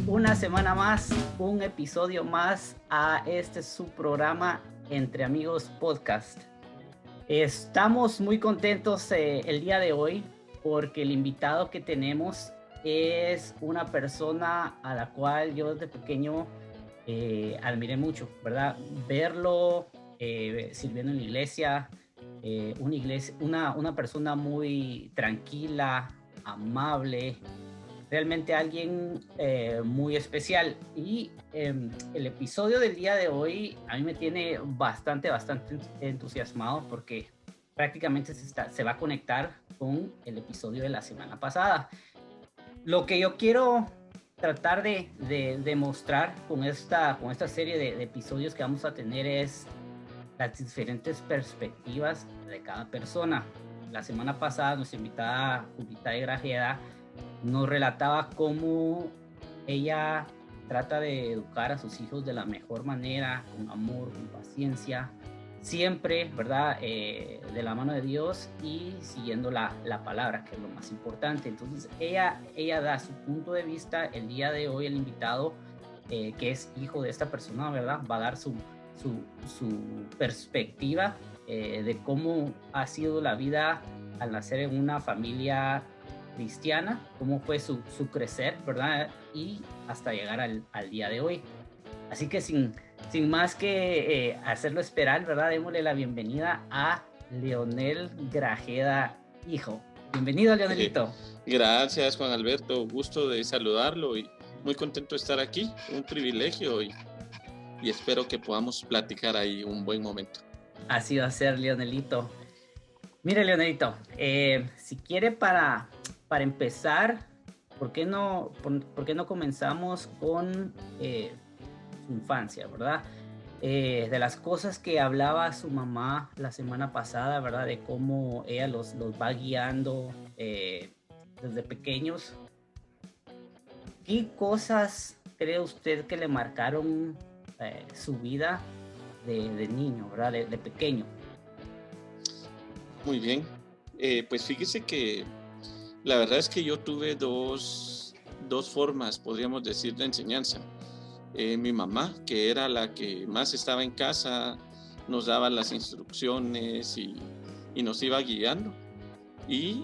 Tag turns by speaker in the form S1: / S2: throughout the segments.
S1: una semana más, un episodio más a este su programa Entre Amigos Podcast. Estamos muy contentos el día de hoy porque el invitado que tenemos es una persona a la cual yo desde pequeño admiré mucho, ¿verdad? Verlo sirviendo en la iglesia, una persona muy tranquila, amable, realmente alguien muy especial. Y el episodio del día de hoy a mí me tiene bastante entusiasmado porque prácticamente se va a conectar con el episodio de la semana pasada. Lo que yo quiero tratar de mostrar con esta serie de episodios que vamos a tener es las diferentes perspectivas de cada persona. La semana pasada nuestra invitada Julita de Grajeda nos relataba cómo ella trata de educar a sus hijos de la mejor manera, con amor, con paciencia, siempre, ¿verdad? De la mano de Dios y siguiendo la palabra, que es lo más importante. Entonces ella da su punto de vista. El día de hoy el invitado, que es hijo de esta persona, ¿verdad? Va a dar su perspectiva de cómo ha sido la vida al nacer en una familia cristiana, cómo fue su crecer, ¿verdad? Y hasta llegar al día de hoy. Así que sin más que hacerlo esperar, ¿verdad? Démosle la bienvenida a Leonel Grajeda, hijo. Bienvenido, Leonelito.
S2: Gracias, Juan Alberto. Gusto de saludarlo y muy contento de estar aquí. Un privilegio y espero que podamos platicar ahí un buen momento.
S1: Así va a ser, Leonelito. Mire, Leonelito, si quiere para empezar, ¿por qué no comenzamos con su infancia, ¿verdad? De las cosas que hablaba su mamá la semana pasada, ¿verdad? De cómo ella los va guiando desde pequeños. ¿Qué cosas cree usted que le marcaron su vida de niño, ¿verdad? De pequeño.
S2: Muy bien. Pues fíjese que la verdad es que yo tuve dos formas, podríamos decir, de enseñanza. Mi mamá, que era la que más estaba en casa, nos daba las instrucciones y nos iba guiando. Y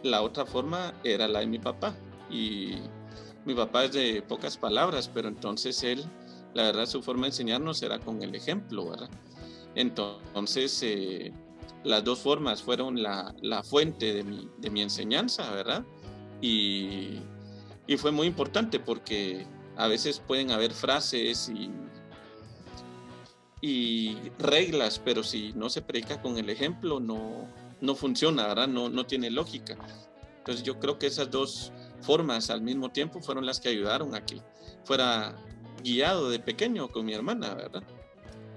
S2: la otra forma era la de mi papá. Y mi papá es de pocas palabras, pero entonces él, la verdad, su forma de enseñarnos era con el ejemplo, ¿verdad? Entonces, las dos formas fueron la fuente de mi enseñanza, ¿verdad? Y fue muy importante porque a veces pueden haber frases y reglas, pero si no se predica con el ejemplo, no funciona, ¿verdad? No tiene lógica. Entonces yo creo que esas dos formas al mismo tiempo fueron las que ayudaron a que fuera guiado de pequeño con mi hermana, ¿verdad?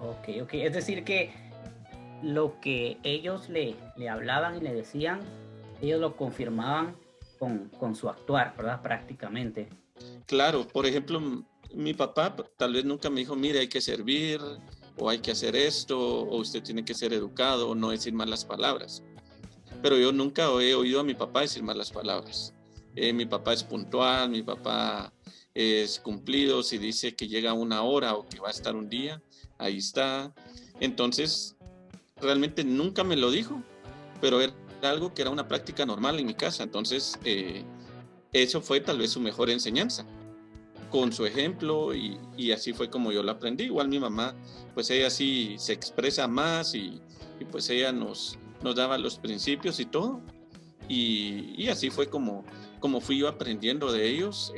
S1: Ok. Es decir que lo que ellos le hablaban y le decían, ellos lo confirmaban con su actuar, ¿verdad? Prácticamente.
S2: Claro, por ejemplo, mi papá tal vez nunca me dijo, mire, hay que servir, o hay que hacer esto, o usted tiene que ser educado, o no decir malas palabras. Pero yo nunca he oído a mi papá decir malas palabras. Mi papá es puntual, mi papá es cumplido, si dice que llega una hora o que va a estar un día, ahí está. Entonces, realmente nunca me lo dijo, pero era algo que era una práctica normal en mi casa. Entonces, eso fue tal vez su mejor enseñanza, con su ejemplo, y así fue como yo lo aprendí. Igual mi mamá, pues ella sí se expresa más y pues ella nos daba los principios y todo, y así fue como fui yo aprendiendo de ellos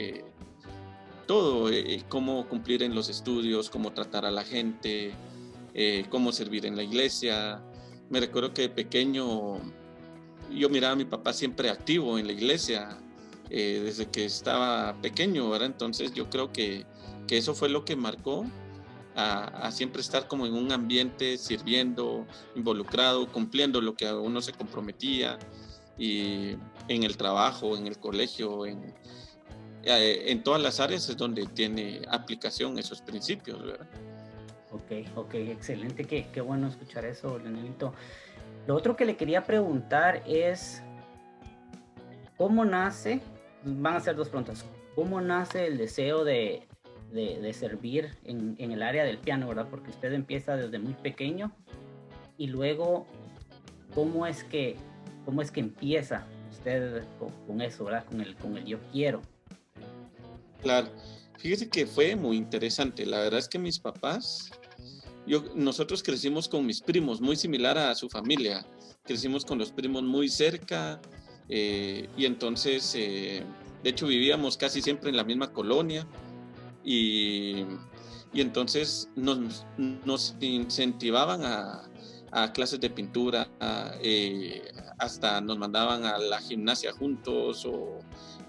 S2: todo, cómo cumplir en los estudios, cómo tratar a la gente, cómo servir en la iglesia. Me recuerdo que de pequeño yo miraba a mi papá siempre activo en la iglesia, desde que estaba pequeño, ¿verdad? Entonces yo creo que eso fue lo que marcó a siempre estar como en un ambiente, sirviendo, involucrado, cumpliendo lo que a uno se comprometía, y en el trabajo, en el colegio, en todas las áreas es donde tiene aplicación esos principios, ¿verdad?
S1: Ok, excelente, qué bueno escuchar eso, Leonelito. Lo otro que le quería preguntar es, ¿cómo nace? Van a ser dos preguntas. ¿Cómo nace el deseo de servir en el área del piano, verdad? Porque usted empieza desde muy pequeño y luego, ¿cómo es que, cómo es que empieza usted con eso, verdad? Con el yo quiero.
S2: Claro, fíjese que fue muy interesante. La verdad es que mis papás, nosotros crecimos con mis primos, muy similar a su familia. Crecimos con los primos muy cerca y entonces, de hecho, vivíamos casi siempre en la misma colonia y, y entonces nos incentivaban a clases de pintura, hasta nos mandaban a la gimnasia juntos o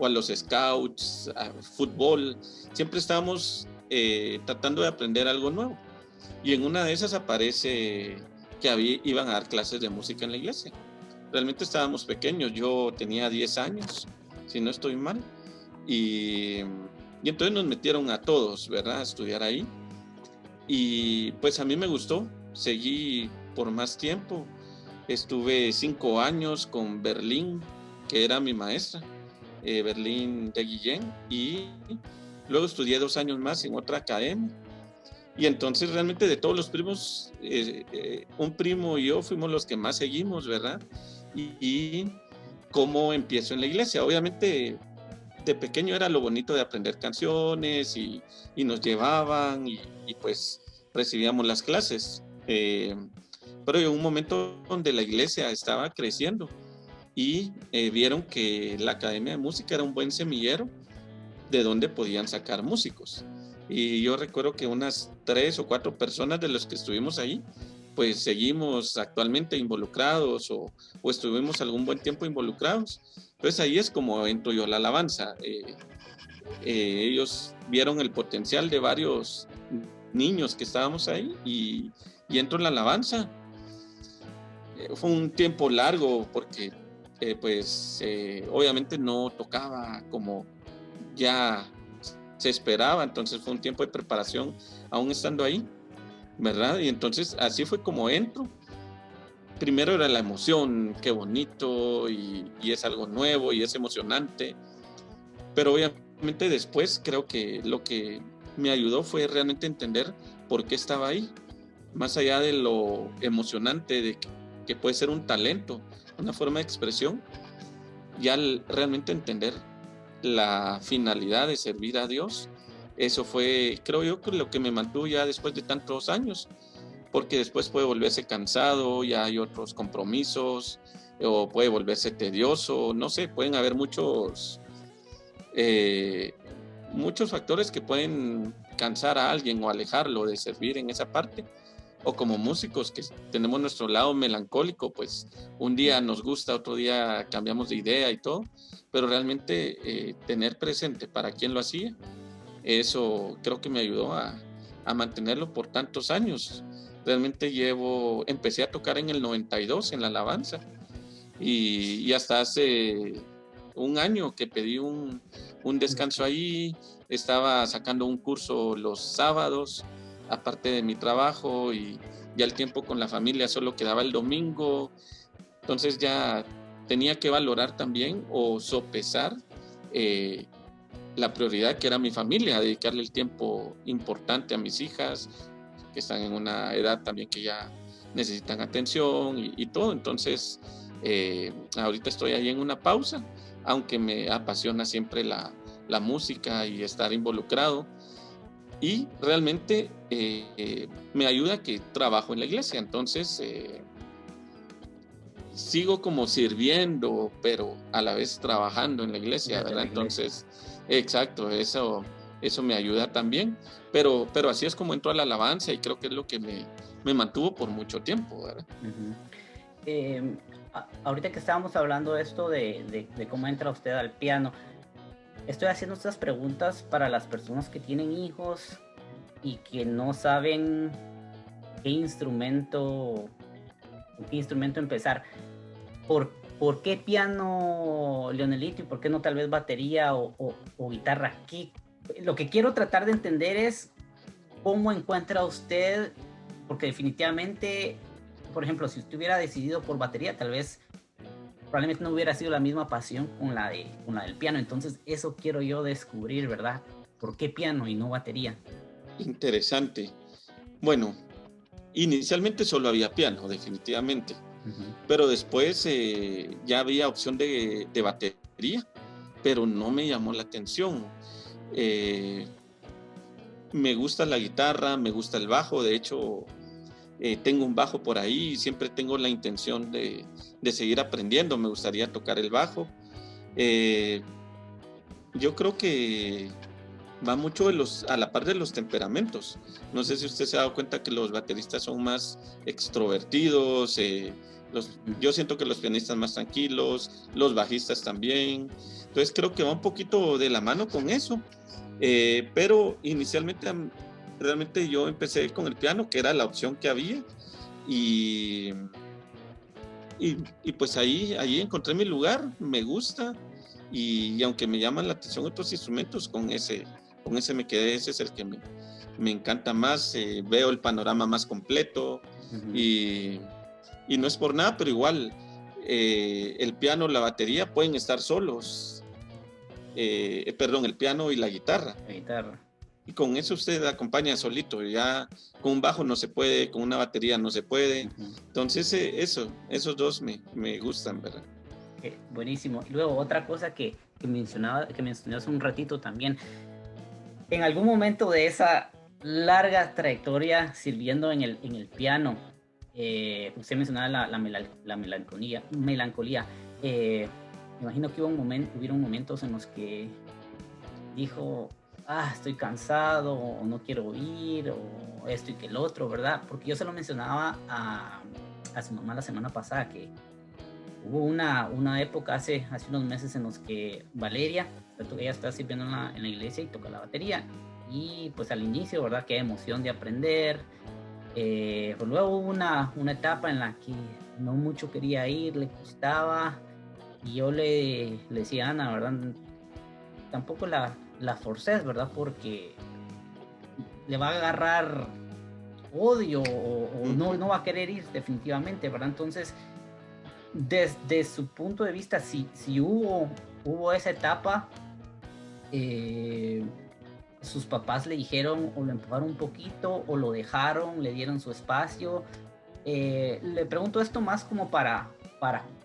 S2: a los scouts, a fútbol. Siempre estábamos tratando de aprender algo nuevo. Y en una de esas aparece que iban a dar clases de música en la iglesia. Realmente estábamos pequeños, yo tenía 10 años, si no estoy mal. Y, y entonces nos metieron a todos, ¿verdad? A estudiar ahí. Y pues a mí me gustó, seguí por más tiempo. Estuve 5 años con Berlín, que era mi maestra, Berlín de Guillén, y luego estudié 2 años más en otra academia. Y entonces realmente de todos los primos, un primo y yo fuimos los que más seguimos, ¿verdad? Y cómo empiezo en la iglesia. Obviamente de pequeño era lo bonito de aprender canciones y nos llevaban y pues recibíamos las clases. Pero en un momento donde la iglesia estaba creciendo y vieron que la Academia de Música era un buen semillero de donde podían sacar músicos. Y yo recuerdo que unas 3 o 4 personas de los que estuvimos ahí, pues seguimos actualmente involucrados o estuvimos algún buen tiempo involucrados. Entonces ahí es como entro yo a la alabanza. Ellos vieron el potencial de varios niños que estábamos ahí y entro en la alabanza. Fue un tiempo largo porque pues obviamente no tocaba como ya se esperaba, entonces fue un tiempo de preparación aún estando ahí, ¿verdad? Y entonces así fue como entro. Primero era la emoción, qué bonito y es algo nuevo y es emocionante, pero obviamente después creo que lo que me ayudó fue realmente entender por qué estaba ahí, más allá de lo emocionante de que puede ser un talento, una forma de expresión, ya realmente entender la finalidad de servir a Dios. Eso fue, creo yo, lo que me mantuvo ya después de tantos años, porque después puede volverse cansado, ya hay otros compromisos, o puede volverse tedioso, no sé, pueden haber muchos factores que pueden cansar a alguien o alejarlo de servir en esa parte. O como músicos que tenemos nuestro lado melancólico, pues un día nos gusta, otro día cambiamos de idea y todo, pero realmente tener presente para quién lo hacía, eso creo que me ayudó a mantenerlo por tantos años. Realmente empecé a tocar en el 92 en la alabanza y hasta hace un año que pedí un descanso ahí, estaba sacando un curso los sábados, aparte de mi trabajo y ya el tiempo con la familia solo quedaba el domingo, entonces ya tenía que valorar también o sopesar la prioridad que era mi familia, dedicarle el tiempo importante a mis hijas, que están en una edad también que ya necesitan atención y todo, entonces ahorita estoy ahí en una pausa, aunque me apasiona siempre la música y estar involucrado. Y realmente me ayuda que trabajo en la iglesia, entonces sigo como sirviendo, pero a la vez trabajando en la iglesia, ¿verdad? Entonces, exacto, eso me ayuda también, pero así es como entro a la alabanza y creo que es lo que me mantuvo por mucho tiempo, ¿verdad?
S1: Ahorita que estábamos hablando de esto de cómo entra usted al piano, estoy haciendo estas preguntas para las personas que tienen hijos y que no saben qué instrumento empezar. ¿Por qué piano, Leonelito, y por qué no tal vez batería o guitarra? Lo que quiero tratar de entender es cómo encuentra usted, porque definitivamente, por ejemplo, si usted hubiera decidido por batería, tal vez probablemente no hubiera sido la misma pasión con la del piano. Entonces eso quiero yo descubrir, ¿verdad? ¿Por qué piano y no batería?
S2: Interesante. Bueno, inicialmente solo había piano, definitivamente, pero después ya había opción de batería, pero no me llamó la atención. Me gusta la guitarra, me gusta el bajo, de hecho tengo un bajo por ahí y siempre tengo la intención de seguir aprendiendo, me gustaría tocar el bajo. Yo creo que va mucho a la par de los temperamentos. No sé si usted se ha dado cuenta que los bateristas son más extrovertidos, yo siento que los pianistas más tranquilos, los bajistas también. Entonces creo que va un poquito de la mano con eso. Pero inicialmente realmente yo empecé con el piano, que era la opción que había, y pues ahí encontré mi lugar, me gusta, y aunque me llaman la atención otros instrumentos, con ese me quedé. Ese es el que me encanta más. Veo el panorama más completo. Y no es por nada, pero igual el piano, la batería pueden estar solos. El piano y la guitarra. Y con eso usted acompaña solito. Ya con un bajo no se puede, con una batería no se puede. Entonces esos dos me gustan, ¿verdad?
S1: Buenísimo. Luego otra cosa que mencioné hace un ratito también. En algún momento de esa larga trayectoria sirviendo en el piano, usted mencionaba la melancolía. Me imagino que hubieron momentos en los que dijo, estoy cansado, o no quiero ir, o esto y que el otro, ¿verdad? Porque yo se lo mencionaba a su mamá la semana pasada, que hubo una época hace unos meses en los que Valeria, ella está sirviendo en la iglesia y toca la batería. Y pues al inicio, ¿verdad? Qué emoción de aprender. Pues luego hubo una etapa en la que no mucho quería ir, le costaba. Y yo le decía a Ana, ¿verdad? Tampoco la forces, ¿verdad? Porque le va a agarrar odio o no va a querer ir definitivamente, ¿verdad? Entonces, desde su punto de vista, si hubo esa etapa, sus papás le dijeron o lo empujaron un poquito o lo dejaron, le dieron su espacio. Le pregunto esto más como para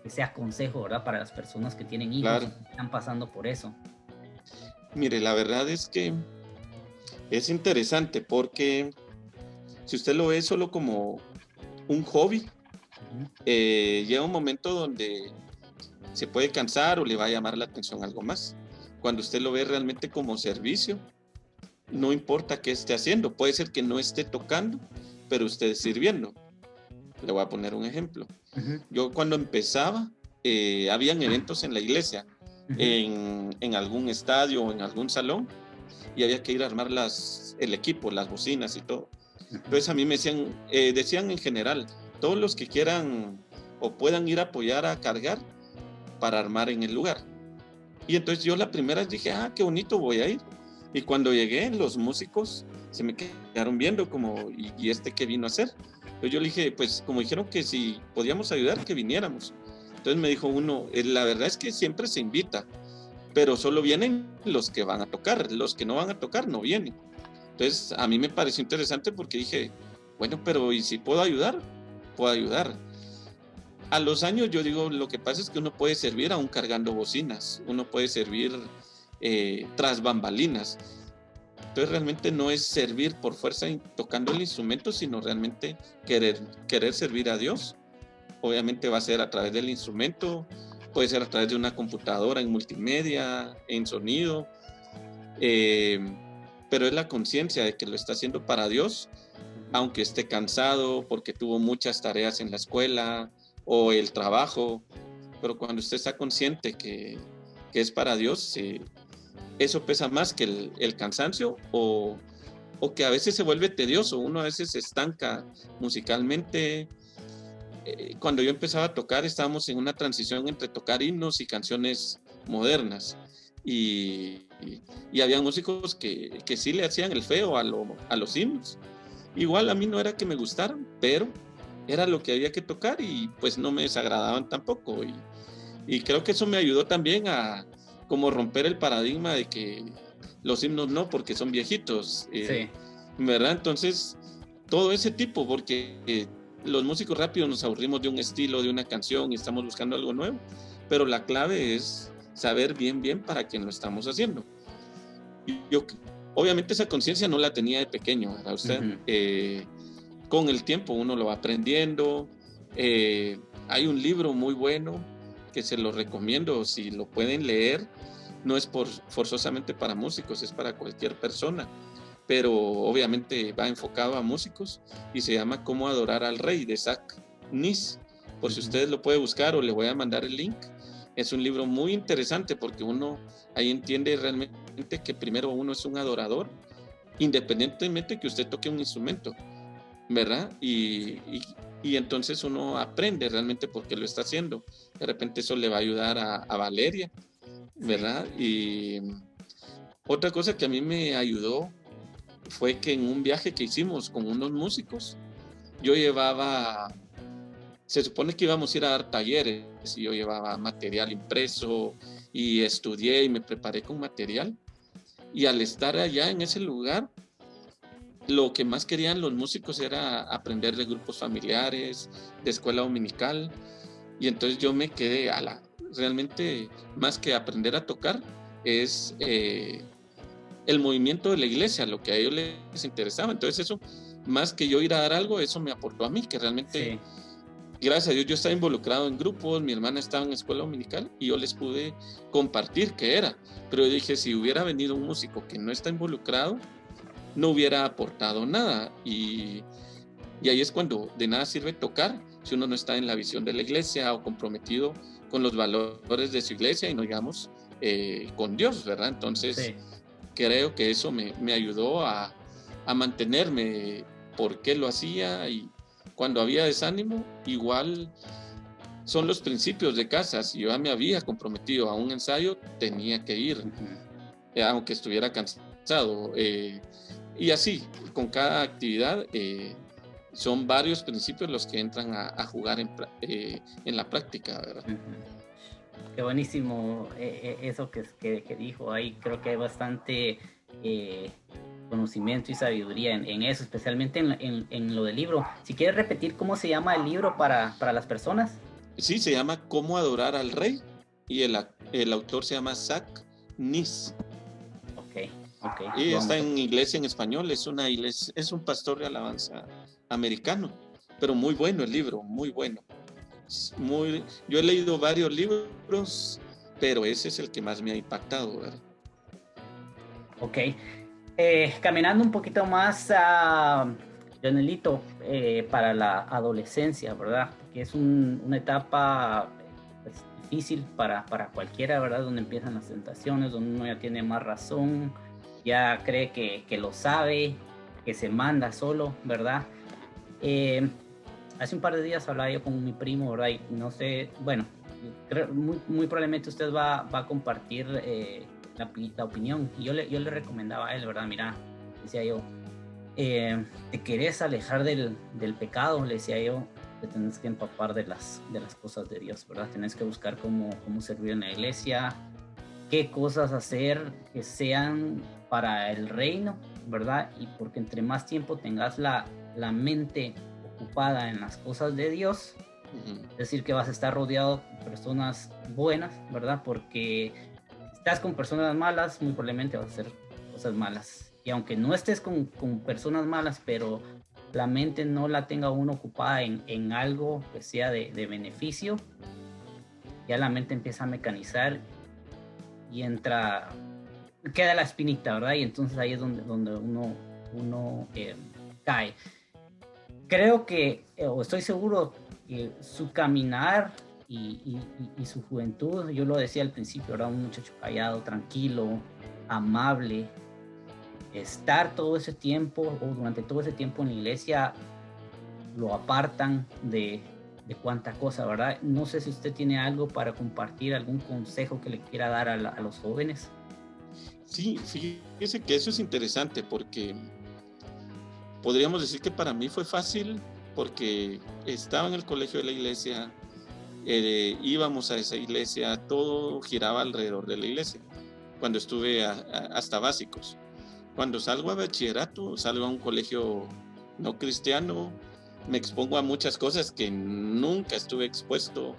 S1: que sea consejo, ¿verdad? Para las personas que tienen hijos, claro, y que están pasando por eso.
S2: Mire, la verdad es que es interesante porque si usted lo ve solo como un hobby, llega un momento donde se puede cansar o le va a llamar la atención algo más. Cuando usted lo ve realmente como servicio, no importa qué esté haciendo, puede ser que no esté tocando, pero esté sirviendo. Le voy a poner un ejemplo. Yo cuando empezaba, habían eventos en la iglesia, en algún estadio o en algún salón, y había que ir a armar el equipo, las bocinas y todo. Entonces a mí me decían en general, todos los que quieran o puedan ir a apoyar a cargar para armar en el lugar. Y entonces yo la primera dije, qué bonito, voy a ir. Y cuando llegué, los músicos se me quedaron viendo como, ¿y este qué vino a hacer? Entonces yo le dije, pues como dijeron que si podíamos ayudar, que viniéramos. Entonces me dijo uno, la verdad es que siempre se invita, pero solo vienen los que van a tocar, los que no van a tocar no vienen. Entonces a mí me pareció interesante porque dije, bueno, pero ¿y si puedo ayudar? Puedo ayudar. A los años yo digo, lo que pasa es que uno puede servir aún cargando bocinas, uno puede servir tras bambalinas. Entonces realmente no es servir por fuerza tocando el instrumento, sino realmente querer servir a Dios. Obviamente va a ser a través del instrumento, puede ser a través de una computadora, en multimedia, en sonido, pero es la conciencia de que lo está haciendo para Dios, aunque esté cansado porque tuvo muchas tareas en la escuela o el trabajo, pero cuando usted está consciente que es para Dios, eso pesa más que el cansancio o que a veces se vuelve tedioso, uno a veces se estanca musicalmente. Cuando yo empezaba a tocar estábamos en una transición entre tocar himnos y canciones modernas y había músicos que sí le hacían el feo a los himnos. Igual a mí no era que me gustaran, pero era lo que había que tocar y pues no me desagradaban tampoco y Y creo que eso me ayudó también a como romper el paradigma de que los himnos no, porque son viejitos,
S1: Sí.
S2: ¿verdad? Entonces, todo ese tipo, porque los músicos rápidos nos aburrimos de un estilo, de una canción y estamos buscando algo nuevo, pero la clave es saber bien para quién lo estamos haciendo. Y yo, obviamente esa conciencia no la tenía de pequeño, ¿verdad usted? Con el tiempo uno lo va aprendiendo. Hay un libro muy bueno que se lo recomiendo, si lo pueden leer, no es forzosamente para músicos, es para cualquier persona, pero obviamente va enfocado a músicos y se llama Cómo adorar al rey, de Zach Nis. Por si ustedes lo pueden buscar o le voy a mandar el link. Es un libro muy interesante porque uno ahí entiende realmente que primero uno es un adorador, independientemente que usted toque un instrumento, ¿verdad? Y entonces uno aprende realmente por qué lo está haciendo. De repente eso le va a ayudar a Valeria, ¿verdad? Y otra cosa que a mí me ayudó fue que en un viaje que hicimos con unos músicos, yo llevaba, se supone que íbamos a ir a dar talleres y yo llevaba material impreso y estudié y me preparé con material. Y al estar allá en ese lugar, lo que más querían los músicos era aprender de grupos familiares, de escuela dominical. Y entonces yo me quedé realmente más que aprender a tocar, es el movimiento de la iglesia, lo que a ellos les interesaba. Entonces eso, más que yo ir a dar algo, eso me aportó a mí, que realmente, gracias a Dios, yo estaba involucrado en grupos, mi hermana estaba en escuela dominical y yo les pude compartir qué era. Pero yo dije, si hubiera venido un músico que no está involucrado, no hubiera aportado nada. Y ahí es cuando de nada sirve tocar si uno no está en la visión de la iglesia o comprometido con los valores de su iglesia y no digamos con Dios, ¿verdad? Entonces creo que eso me ayudó a mantenerme por qué lo hacía, y cuando había desánimo, igual son los principios de casa. Si yo ya me había comprometido a un ensayo, tenía que ir, aunque estuviera cansado. Y así, con cada actividad, son varios principios los que entran a jugar en la práctica, ¿verdad?
S1: Qué buenísimo eso que dijo ahí. Creo que hay bastante conocimiento y sabiduría en eso, especialmente en lo del libro. Si quieres repetir cómo se llama el libro para las personas.
S2: Sí, se llama Cómo adorar al rey y el autor se llama Zach Nis.
S1: Ok.
S2: Y está en inglés y en español. Es un pastor de alabanza americano, pero muy bueno el libro, muy bueno. Yo he leído varios libros, pero ese es el que más me ha impactado, ¿verdad?
S1: Ok. Caminando un poquito más, Jonelito, para la adolescencia, ¿verdad? Que es una etapa pues, difícil para cualquiera, ¿verdad? Donde empiezan las tentaciones, donde uno ya tiene más razón, ya cree que lo sabe, que se manda solo, ¿verdad? Hace un par de días hablaba yo con mi primo, ¿verdad? Y no sé, bueno, muy probablemente usted va a compartir la opinión. Y yo le recomendaba a él, ¿verdad? Mira, decía yo, te querés alejar del pecado, le decía yo, te tenés que empapar de las cosas de Dios, ¿verdad? Tenés que buscar cómo servir en la iglesia, qué cosas hacer que sean para el reino, ¿verdad? Y porque entre más tiempo tengas la mente ocupada en las cosas de Dios, es decir, que vas a estar rodeado de personas buenas, ¿verdad? Porque si estás con personas malas, muy probablemente vas a hacer cosas malas. Y aunque no estés con personas malas, pero la mente no la tenga uno ocupada en algo que sea de beneficio, ya la mente empieza a mecanizar y queda la espinita, ¿verdad? Y entonces ahí es donde uno cae. Creo que, o estoy seguro, que su caminar y su juventud, yo lo decía al principio, era un muchacho callado, tranquilo, amable. Estar todo ese tiempo, o durante todo ese tiempo en la iglesia, lo apartan de cuánta cosa, ¿verdad? No sé si usted tiene algo para compartir, algún consejo que le quiera dar a los jóvenes.
S2: Sí, fíjese que eso es interesante porque podríamos decir que para mí fue fácil porque estaba en el colegio de la iglesia, íbamos a esa iglesia, todo giraba alrededor de la iglesia, cuando estuve hasta básicos. Cuando salgo a bachillerato, salgo a un colegio no cristiano, me expongo a muchas cosas que nunca estuve expuesto,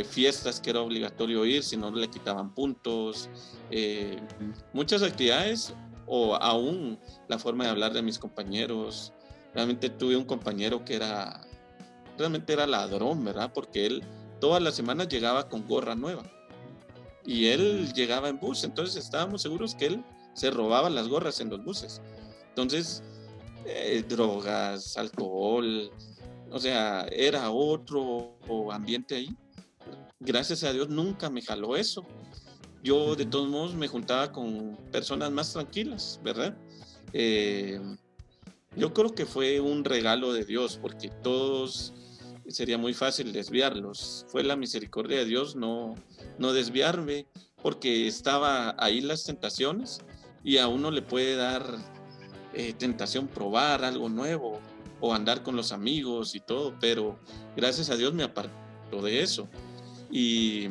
S2: fiestas que era obligatorio ir, si no le quitaban puntos, muchas actividades, o aún la forma de hablar de mis compañeros. Realmente tuve un compañero que realmente era ladrón, ¿verdad? Porque él todas las semanas llegaba con gorra nueva y él llegaba en bus, entonces estábamos seguros que él se robaba las gorras en los buses. Entonces, drogas, alcohol, o sea, era otro ambiente ahí. Gracias a Dios nunca me jaló eso. Yo de todos modos me juntaba con personas más tranquilas, ¿verdad? Yo creo que fue un regalo de Dios, porque todos sería muy fácil desviarlos. Fue la misericordia de Dios no desviarme, porque estaba ahí las tentaciones y a uno le puede dar tentación probar algo nuevo o andar con los amigos y todo, pero gracias a Dios me apartó de eso. Y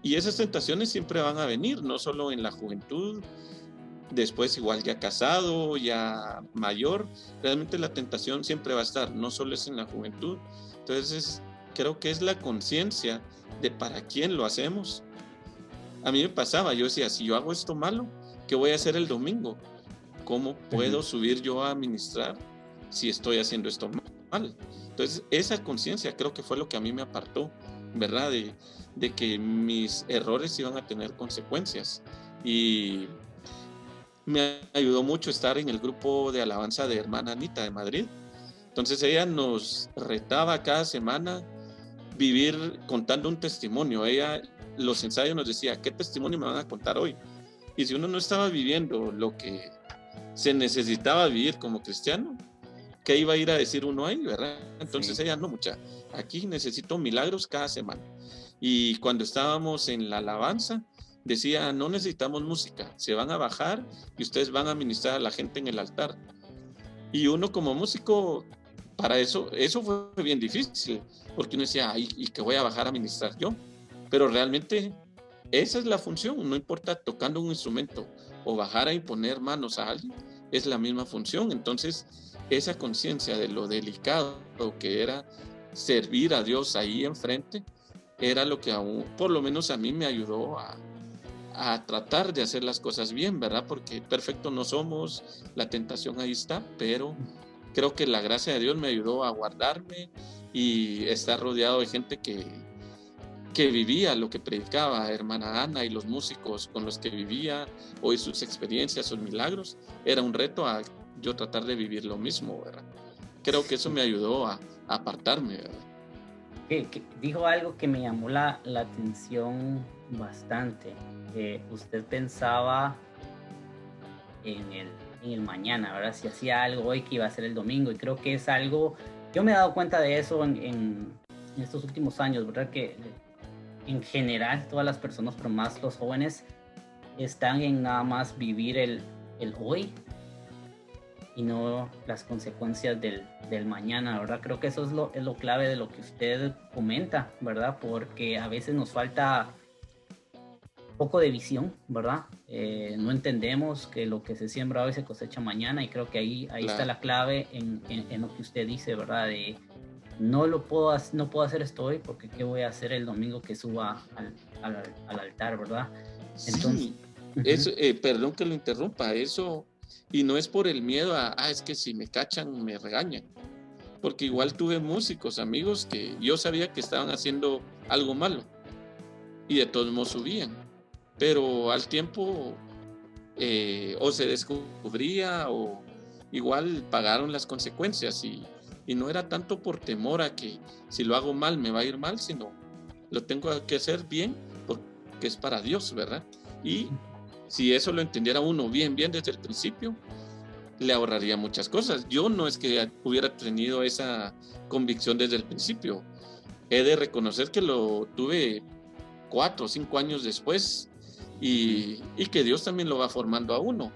S2: esas tentaciones siempre van a venir, no solo en la juventud, después igual ya casado, ya mayor, realmente la tentación siempre va a estar, no solo es en la juventud. Entonces creo que es la conciencia de para quién lo hacemos. A mí me pasaba, yo decía, si yo hago esto malo, ¿qué voy a hacer el domingo? ¿Cómo puedo subir yo a ministrar si estoy haciendo esto mal? Entonces esa conciencia creo que fue lo que a mí me apartó, ¿verdad? De que mis errores iban a tener consecuencias. Y me ayudó mucho estar en el grupo de alabanza de hermana Anita de Madrid. Entonces ella nos retaba cada semana vivir contando un testimonio. Ella, los ensayos nos decía, ¿qué testimonio me van a contar hoy? Y si uno no estaba viviendo lo que se necesitaba vivir como cristiano, ¿qué iba a ir a decir uno ahí, verdad? Entonces ella, no, aquí necesito milagros cada semana. Y cuando estábamos en la alabanza, decía, no necesitamos música, se van a bajar y ustedes van a ministrar a la gente en el altar. Y uno como músico, para eso fue bien difícil, porque uno decía, ¿y qué voy a bajar a ministrar yo? Pero realmente esa es la función, no importa tocando un instrumento o bajar a imponer manos a alguien, es la misma función. Entonces, esa conciencia de lo delicado que era servir a Dios ahí enfrente, era lo que aún, por lo menos a mí me ayudó a tratar de hacer las cosas bien, ¿verdad? Porque perfecto no somos, la tentación ahí está, pero creo que la gracia de Dios me ayudó a guardarme y estar rodeado de gente que vivía lo que predicaba hermana Ana y los músicos con los que vivía, hoy sus experiencias, sus milagros, era un reto a yo tratar de vivir lo mismo, ¿verdad? Creo que eso me ayudó a apartarme, ¿verdad?
S1: Que dijo algo que me llamó la atención bastante. Usted pensaba en el mañana, ¿verdad? Si hacía algo hoy que iba a ser el domingo, y creo que es algo, yo me he dado cuenta de eso en estos últimos años, ¿verdad? Que en general todas las personas, pero más los jóvenes, están en nada más vivir el hoy y no las consecuencias del mañana, ¿verdad? Creo que eso es lo clave de lo que usted comenta, ¿verdad? Porque a veces nos falta poco de visión, ¿verdad? No entendemos que lo que se siembra hoy se cosecha mañana, y creo que ahí claro, está la clave en lo que usted dice, ¿verdad? De no puedo hacer esto hoy, porque ¿qué voy a hacer el domingo que suba al altar, ¿verdad?
S2: Entonces, sí, eso, perdón que lo interrumpa, eso, y no es por el miedo es que si me cachan me regañan, porque igual tuve músicos, amigos que yo sabía que estaban haciendo algo malo y de todos modos subían, pero al tiempo o se descubría o igual pagaron las consecuencias, y no era tanto por temor a que si lo hago mal me va a ir mal, sino lo tengo que hacer bien porque es para Dios, ¿verdad? Y si eso lo entendiera uno bien desde el principio, le ahorraría muchas cosas. Yo no es que hubiera tenido esa convicción desde el principio. He de reconocer que lo tuve 4 o 5 años después, y que Dios también lo va formando a uno.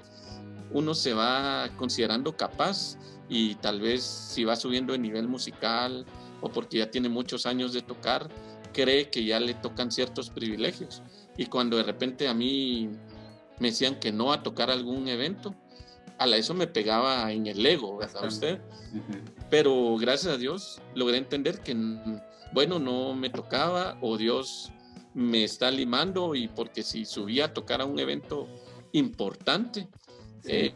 S2: Uno se va considerando capaz, y tal vez si va subiendo de nivel musical o porque ya tiene muchos años de tocar, cree que ya le tocan ciertos privilegios. Y cuando de repente a mí me decían que no a tocar algún evento, eso me pegaba en el ego, ¿verdad usted?
S1: Ujú.
S2: Pero gracias a Dios logré entender que, bueno, no me tocaba, o Dios me está limando, y porque si subía a tocar a un evento importante,
S1: Sí.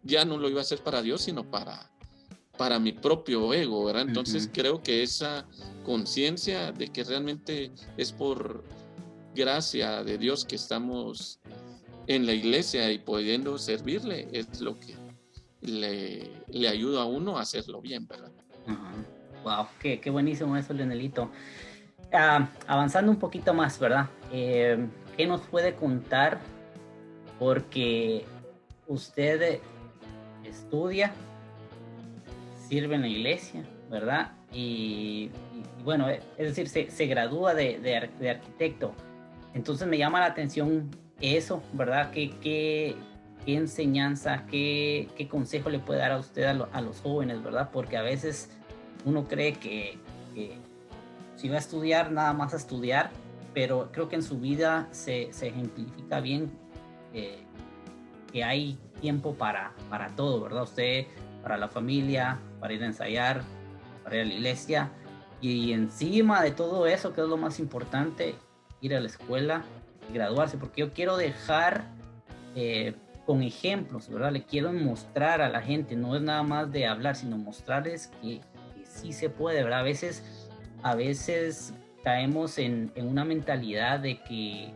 S2: ya no lo iba a hacer para Dios, sino para mi propio ego, ¿verdad? Entonces
S1: Ujú.
S2: creo que esa conciencia de que realmente es por gracia de Dios que estamos en la iglesia y pudiendo servirle, es lo que le ayuda a uno a hacerlo bien, ¿verdad?
S1: Wow, qué buenísimo eso, Leonelito. Avanzando un poquito más, ¿verdad? ¿Qué nos puede contar? Porque usted estudia, sirve en la iglesia, ¿verdad? Y bueno, es decir, se gradúa de arquitecto. Entonces me llama la atención eso, ¿verdad? ¿Qué enseñanza, qué consejo le puede dar a usted a los jóvenes, ¿verdad? Porque a veces uno cree que si va a estudiar, nada más a estudiar, pero creo que en su vida se ejemplifica bien eh, que hay tiempo para todo, ¿verdad? Usted, para la familia, para ir a ensayar, para ir a la iglesia, y encima de todo eso, que es lo más importante, ir a la escuela y graduarse, porque yo quiero dejar eh, con ejemplos, ¿verdad? Le quiero mostrar a la gente, no es nada más de hablar, sino mostrarles que sí se puede, ¿verdad? A veces caemos en una mentalidad del que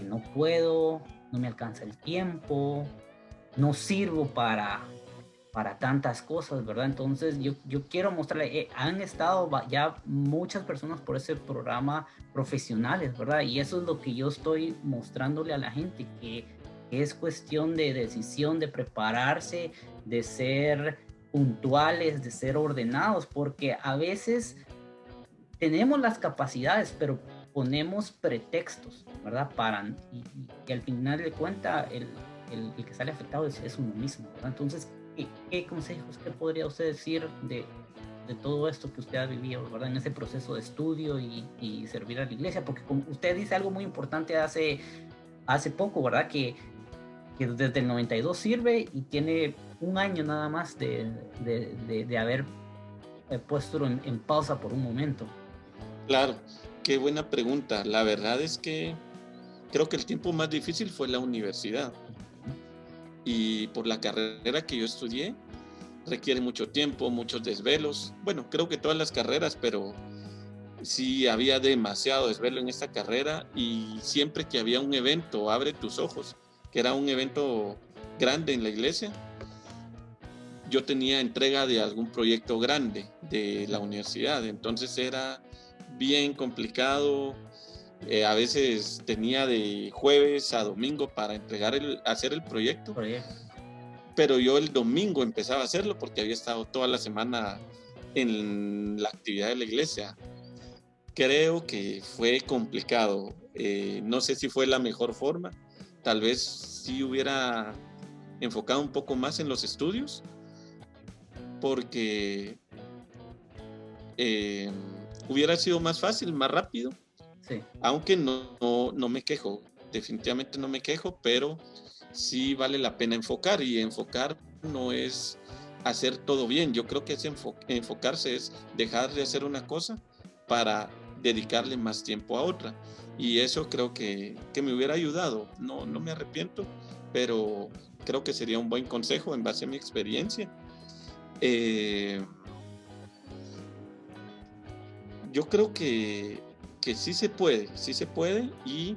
S1: no puedo, no me alcanza el tiempo, no sirvo para tantas cosas, ¿verdad? Entonces yo quiero mostrarle, han estado ya muchas personas por ese programa profesionales, ¿verdad? Y eso es lo que yo estoy mostrándole a la gente, que es cuestión de decisión, de prepararse, de ser puntuales, de ser ordenados, porque a veces tenemos las capacidades, pero ponemos pretextos, ¿verdad? Y al final de cuentas, el que sale afectado es uno mismo, ¿verdad? Entonces, ¿qué consejos, qué podría usted decir de todo esto que usted ha vivido, ¿verdad? En ese proceso de estudio y servir a la iglesia, porque como usted dice algo muy importante hace poco, ¿verdad? Que desde el 92 sirve y tiene un año nada más de haber puesto en pausa por un momento.
S2: Claro, qué buena pregunta. La verdad es que creo que el tiempo más difícil fue la universidad, y por la carrera que yo estudié requiere mucho tiempo, muchos desvelos. Bueno, creo que todas las carreras, pero sí había demasiado desvelo en esta carrera, y siempre que había un evento, Abre tus ojos, que era un evento grande en la iglesia, yo tenía entrega de algún proyecto grande de la universidad, entonces era bien complicado. A veces tenía de jueves a domingo para hacer el proyecto,
S1: Proyecto.
S2: pero yo el domingo empezaba a hacerlo porque había estado toda la semana en la actividad de la iglesia. Creo que fue complicado. No sé si fue la mejor forma. Tal vez si hubiera enfocado un poco más en los estudios, porque eh, hubiera sido más fácil, más rápido,
S1: Sí.
S2: aunque no me quejo. Definitivamente no me quejo, pero sí vale la pena enfocar, y enfocar no es hacer todo bien. Yo creo que enfocarse es dejar de hacer una cosa para dedicarle más tiempo a otra. Y eso creo que me hubiera ayudado. No me arrepiento, pero creo que sería un buen consejo en base a mi experiencia. Eh, yo creo que sí se puede, y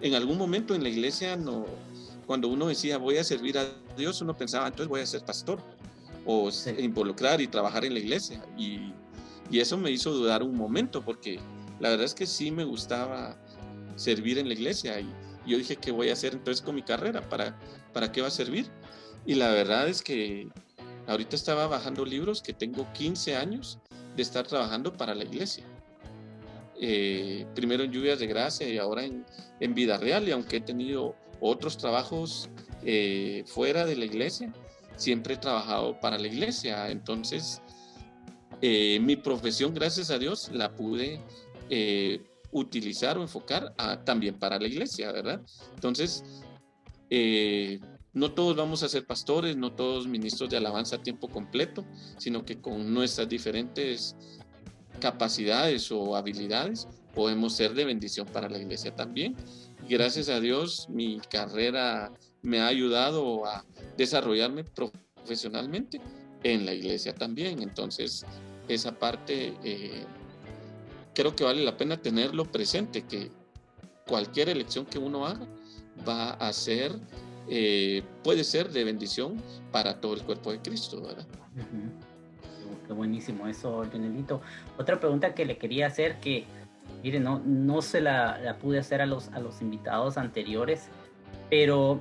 S2: en algún momento en la iglesia, no, cuando uno decía voy a servir a Dios, uno pensaba entonces voy a ser pastor o
S1: Sí.
S2: involucrar y trabajar en la iglesia, y eso me hizo dudar un momento, porque la verdad es que sí me gustaba servir en la iglesia, y yo dije, ¿qué voy a hacer entonces con mi carrera? ¿Para qué va a servir? Y la verdad es que ahorita estaba bajando libros que tengo 15 años de estar trabajando para la iglesia. Primero en Lluvias de Gracia y ahora en Vida Real, y aunque he tenido otros trabajos fuera de la iglesia, siempre he trabajado para la iglesia. Entonces, mi profesión, gracias a Dios, la pude utilizar o enfocar también para la iglesia, ¿verdad? Entonces, no todos vamos a ser pastores, no todos ministros de alabanza a tiempo completo, sino que con nuestras diferentes capacidades o habilidades podemos ser de bendición para la iglesia también. Y gracias a Dios, mi carrera me ha ayudado a desarrollarme profesionalmente en la iglesia también. Entonces, esa parte creo que vale la pena tenerlo presente, que cualquier elección que uno haga va a ser, puede ser de bendición para todo el cuerpo de Cristo, ¿verdad?
S1: Qué buenísimo eso, Jonelito. Otra pregunta que le quería hacer, que mire, no se la pude hacer a los invitados anteriores, pero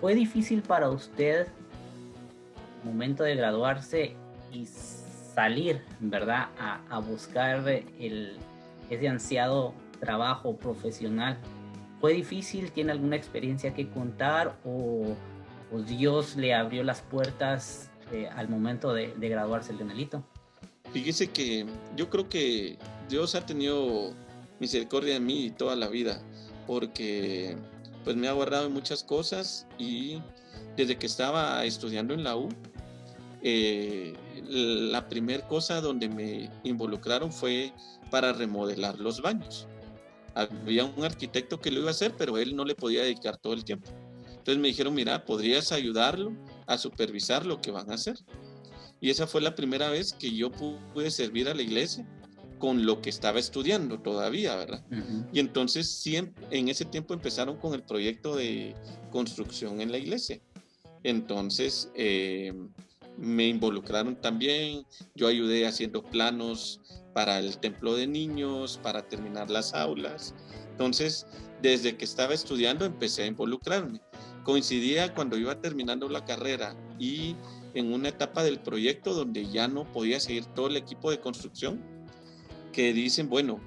S1: ¿fue difícil para usted el momento de graduarse y salir, ¿verdad? A buscar ese ansiado trabajo profesional? ¿Fue difícil? ¿Tiene alguna experiencia que contar? ¿O Dios le abrió las puertas al momento de graduarse, el Jonelito?
S2: Fíjese que yo creo que Dios ha tenido misericordia de mí toda la vida, porque pues me ha guardado en muchas cosas, y desde que estaba estudiando en la U, la primera cosa donde me involucraron fue para remodelar los baños. Había un arquitecto que lo iba a hacer, pero él no le podía dedicar todo el tiempo. Entonces me dijeron, mira, ¿podrías ayudarlo a supervisar lo que van a hacer? Y esa fue la primera vez que yo pude servir a la iglesia con lo que estaba estudiando todavía, ¿verdad? Y entonces siempre, en ese tiempo empezaron con el proyecto de construcción en la iglesia. Entonces me involucraron también, yo ayudé haciendo planos para el templo de niños, para terminar las aulas. Entonces, desde que estaba estudiando empecé a involucrarme. Coincidía cuando iba terminando la carrera y en una etapa del proyecto donde ya no podía seguir todo el equipo de construcción, que dicen, bueno,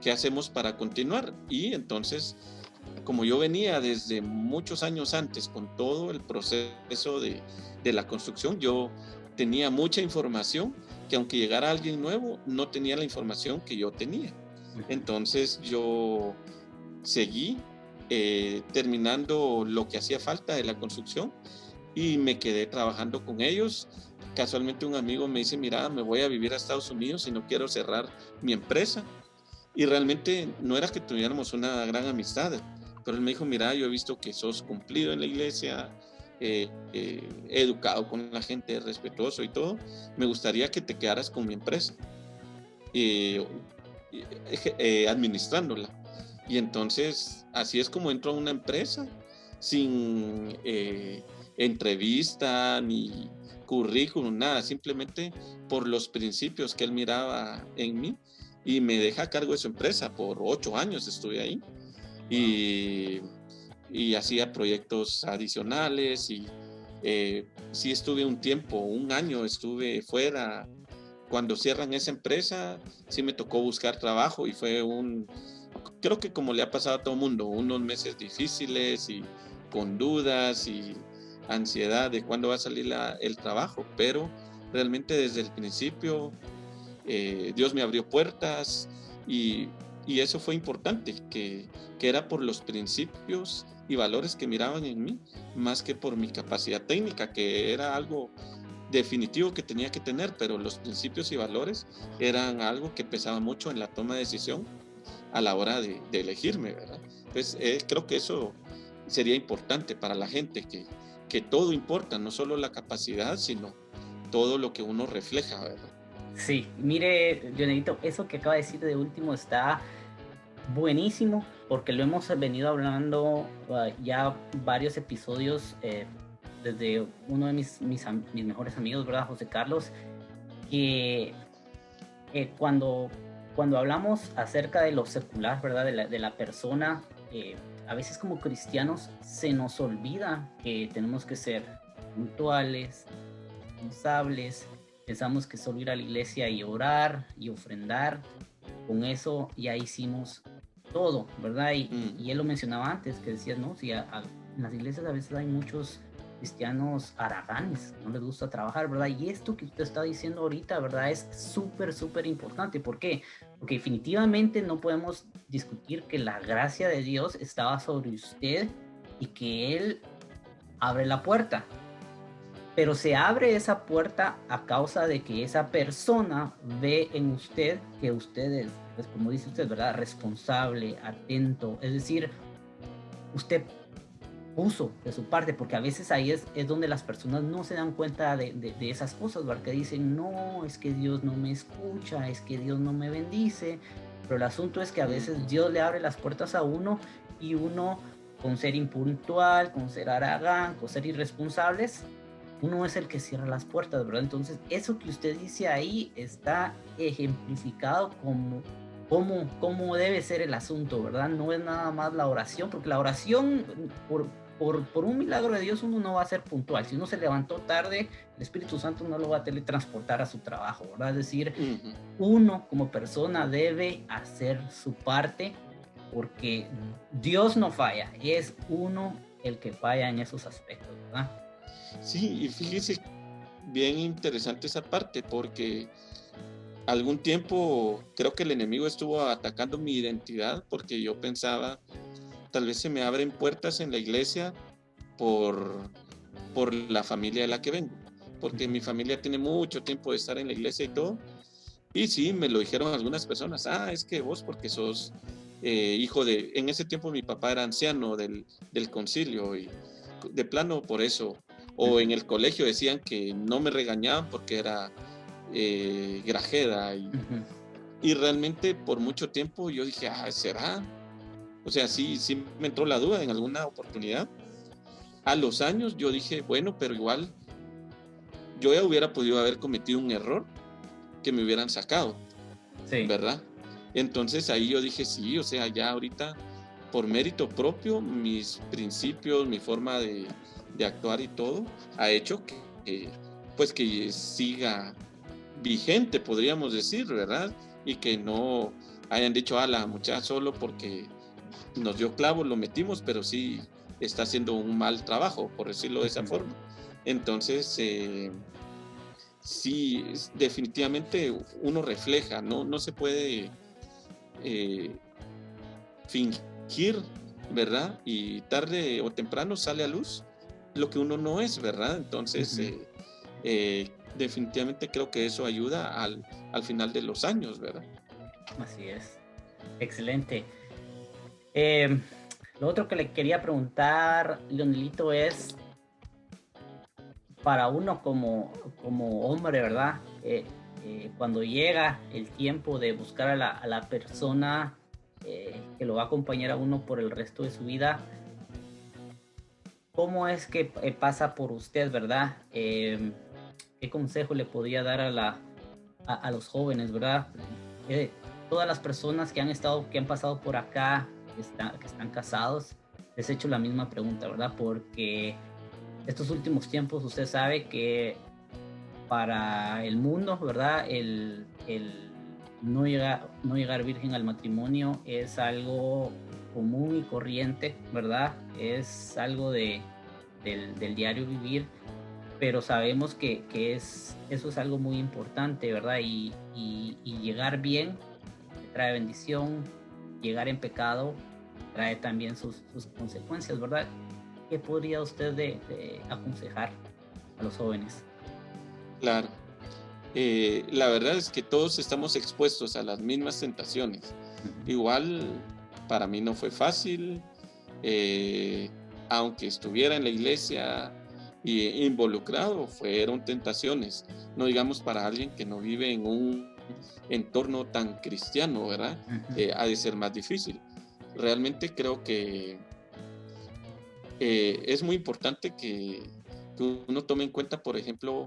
S2: ¿qué hacemos para continuar? Y entonces, como yo venía desde muchos años antes con todo el proceso de la construcción, yo tenía mucha información que aunque llegara alguien nuevo, no tenía la información que yo tenía. Entonces yo seguí terminando lo que hacía falta de la construcción y me quedé trabajando con ellos. Casualmente un amigo me dice, mira, me voy a vivir a Estados Unidos y no quiero cerrar mi empresa. Y realmente no era que tuviéramos una gran amistad, pero él me dijo, mira, yo he visto que sos cumplido en la iglesia, educado con la gente, respetuoso y todo, me gustaría que te quedaras con mi empresa, administrándola. Y entonces, así es como entro a una empresa, sin entrevista, ni currículum, nada, simplemente por los principios que él miraba en mí, y me deja a cargo de su empresa. Por 8 años estuve ahí. Y hacía proyectos adicionales, y sí estuve un tiempo, un año estuve fuera. Cuando cierran esa empresa, sí me tocó buscar trabajo, y fue creo que como le ha pasado a todo mundo, unos meses difíciles y con dudas y ansiedad de cuándo va a salir el trabajo, pero realmente desde el principio Dios me abrió puertas, y eso fue importante, que era por los principios y valores que miraban en mí, más que por mi capacidad técnica, que era algo definitivo que tenía que tener, pero los principios y valores eran algo que pesaba mucho en la toma de decisión a la hora de elegirme, ¿verdad? Entonces creo que eso sería importante para la gente, que todo importa, no solo la capacidad, sino todo lo que uno refleja, ¿verdad?
S1: Sí, mire, Jonelito, eso que acaba de decir de último está buenísimo, porque lo hemos venido hablando ya varios episodios, desde uno de mis mejores amigos, ¿verdad? José Carlos, que cuando hablamos acerca de lo secular, ¿verdad? De la persona, a veces como cristianos se nos olvida que tenemos que ser puntuales, responsables. Pensamos que solo ir a la iglesia y orar y ofrendar, con eso ya hicimos todo, ¿verdad? Y él lo mencionaba antes, que decía, no, si en las iglesias a veces hay muchos cristianos haraganes, no les gusta trabajar, ¿verdad? Y esto que usted está diciendo ahorita, ¿verdad? Es súper, súper importante. ¿Por qué? Porque definitivamente no podemos discutir que la gracia de Dios estaba sobre usted y que Él abre la puerta. Pero se abre esa puerta a causa de que esa persona ve en usted que usted es, pues como dice usted, ¿verdad? Responsable, atento. Es decir, usted puso de su parte, porque a veces ahí es donde las personas no se dan cuenta de esas cosas, ¿verdad? Que dicen, no, es que Dios no me escucha, es que Dios no me bendice. Pero el asunto es que a veces Dios le abre las puertas a uno y uno, con ser impuntual, con ser haragán, con ser irresponsables, uno es el que cierra las puertas, ¿verdad? Entonces, eso que usted dice ahí está ejemplificado cómo debe ser el asunto, ¿verdad? No es nada más la oración, porque la oración, por un milagro de Dios, uno no va a ser puntual. Si uno se levantó tarde, el Espíritu Santo no lo va a teletransportar a su trabajo, ¿verdad? Es decir, uno como persona debe hacer su parte, porque Dios no falla, es uno el que falla en esos aspectos, ¿verdad?
S2: Sí, y fíjese, bien interesante esa parte, porque algún tiempo creo que el enemigo estuvo atacando mi identidad, porque yo pensaba, tal vez se me abren puertas en la iglesia por la familia de la que vengo, porque mi familia tiene mucho tiempo de estar en la iglesia y todo, y sí, me lo dijeron algunas personas, es que vos porque sos hijo de, en ese tiempo mi papá era anciano del concilio, y de plano por eso, o en el colegio decían que no me regañaban porque era grajeda, y realmente por mucho tiempo yo dije, ¿será? O sea, sí me entró la duda en alguna oportunidad. A los años yo dije, bueno, pero igual yo ya hubiera podido haber cometido un error que me hubieran sacado,
S1: Sí.
S2: ¿verdad? Entonces ahí yo dije, sí, o sea, ya ahorita por mérito propio, mis principios, mi forma de actuar y todo, ha hecho pues que siga vigente, podríamos decir, ¿verdad? Y que no hayan dicho, la muchacha solo porque nos dio clavo, lo metimos, pero sí está haciendo un mal trabajo, por decirlo de esa forma. Entonces, sí, definitivamente uno refleja, no se puede fingir, ¿verdad? Y tarde o temprano sale a luz lo que uno no es, ¿verdad? Entonces, definitivamente creo que eso ayuda al final de los años, ¿verdad?
S1: Así es. Excelente. Lo otro que le quería preguntar, Leonelito, es para uno como hombre, ¿verdad? Cuando llega el tiempo de buscar a la persona que lo va a acompañar a uno por el resto de su vida, ¿cómo es que pasa por usted, verdad? ¿Qué consejo le podría dar a los jóvenes, verdad? Todas las personas que han pasado por acá, que están casados, les he hecho la misma pregunta, ¿verdad? Porque estos últimos tiempos usted sabe que para el mundo, ¿verdad? El no llegar virgen al matrimonio es algo común y corriente, ¿verdad? Es algo del diario vivir, pero sabemos que eso es algo muy importante, ¿verdad? Y llegar bien trae bendición, llegar en pecado trae también sus consecuencias, ¿verdad? ¿Qué podría usted de aconsejar a los jóvenes?
S2: Claro. La verdad es que todos estamos expuestos a las mismas tentaciones. Igual para mí no fue fácil, aunque estuviera en la iglesia y involucrado, fueron tentaciones. No digamos para alguien que no vive en un entorno tan cristiano, ¿verdad? Ha de ser más difícil. Realmente creo que es muy importante que uno tome en cuenta, por ejemplo,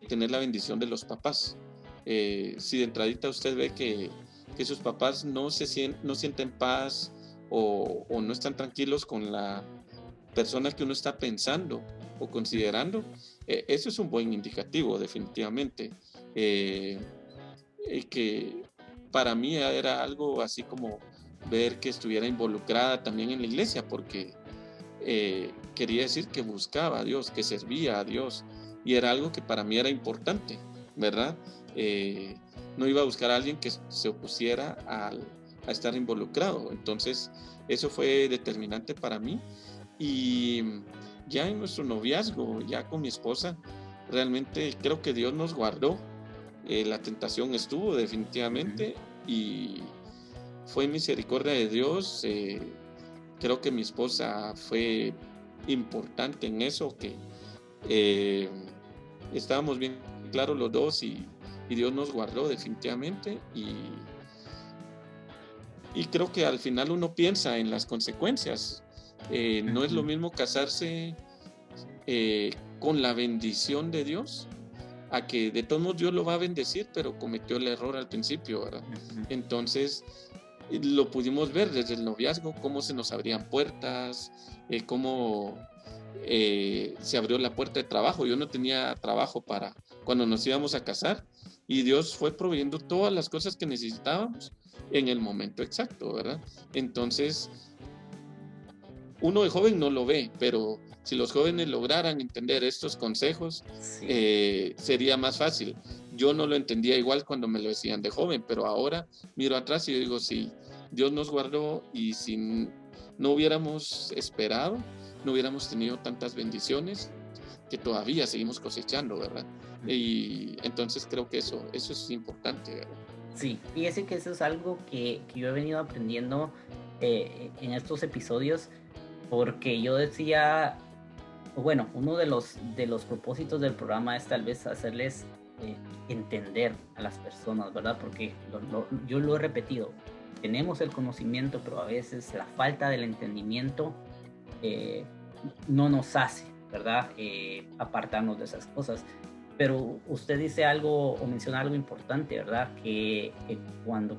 S2: tener la bendición de los papás. Si de entradita usted ve que sus papás no sienten paz o no están tranquilos con la persona que uno está pensando o considerando, eso es un buen indicativo, definitivamente. Que para mí era algo así como ver que estuviera involucrada también en la iglesia, porque quería decir que buscaba a Dios, que servía a Dios, y era algo que para mí era importante, ¿verdad? no iba a buscar a alguien que se opusiera a estar involucrado. Entonces, eso fue determinante para mí. Y ya en nuestro noviazgo, ya con mi esposa, realmente creo que Dios nos guardó. La tentación estuvo definitivamente y fue misericordia de Dios. Creo que mi esposa fue importante en eso, que estábamos bien claros los dos y Dios nos guardó definitivamente y creo que al final uno piensa en las consecuencias. No es lo mismo casarse con la bendición de Dios a que de todos modos Dios lo va a bendecir, pero cometió el error al principio, ¿verdad? Entonces lo pudimos ver desde el noviazgo, cómo se nos abrían puertas, cómo se abrió la puerta de trabajo. Yo no tenía trabajo para cuando nos íbamos a casar y Dios fue proveyendo todas las cosas que necesitábamos en el momento exacto, ¿verdad? Entonces, uno de joven no lo ve, pero si los jóvenes lograran entender estos consejos, sería más fácil. Yo no lo entendía igual cuando me lo decían de joven, pero ahora miro atrás y yo digo, si Dios nos guardó y si no hubiéramos esperado, no hubiéramos tenido tantas bendiciones que todavía seguimos cosechando, ¿verdad? Y entonces creo que eso es importante, ¿verdad?
S1: Sí, fíjese que eso es algo que yo he venido aprendiendo en estos episodios, porque yo decía, bueno, uno de los propósitos del programa es tal vez hacerles entender a las personas, ¿verdad? Porque yo lo he repetido, tenemos el conocimiento, pero a veces la falta del entendimiento no nos hace, ¿verdad? Apartarnos de esas cosas. Pero usted dice algo o menciona algo importante, ¿verdad? Que cuando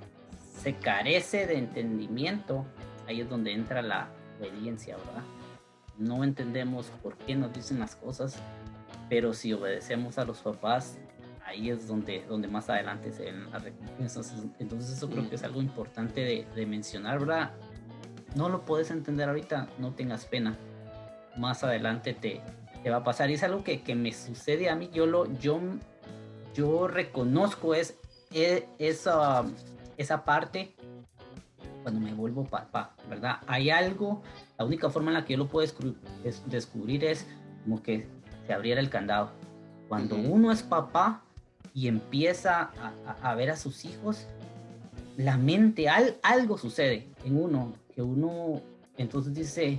S1: se carece de entendimiento, ahí es donde entra la obediencia, ¿verdad? No entendemos por qué nos dicen las cosas, pero si obedecemos a los papás, ahí es donde más adelante se ven las recompensas. Entonces eso creo que es algo importante de mencionar, ¿verdad? No lo puedes entender ahorita, no tengas pena. Más adelante te va a pasar. Y es algo que me sucede a mí. Yo reconozco esa parte cuando me vuelvo papá, ¿verdad? Hay algo, la única forma en la que yo lo puedo descubrir es como que se abriera el candado. Cuando uno es papá y empieza a ver a sus hijos, la mente, algo sucede en uno, que uno entonces dice,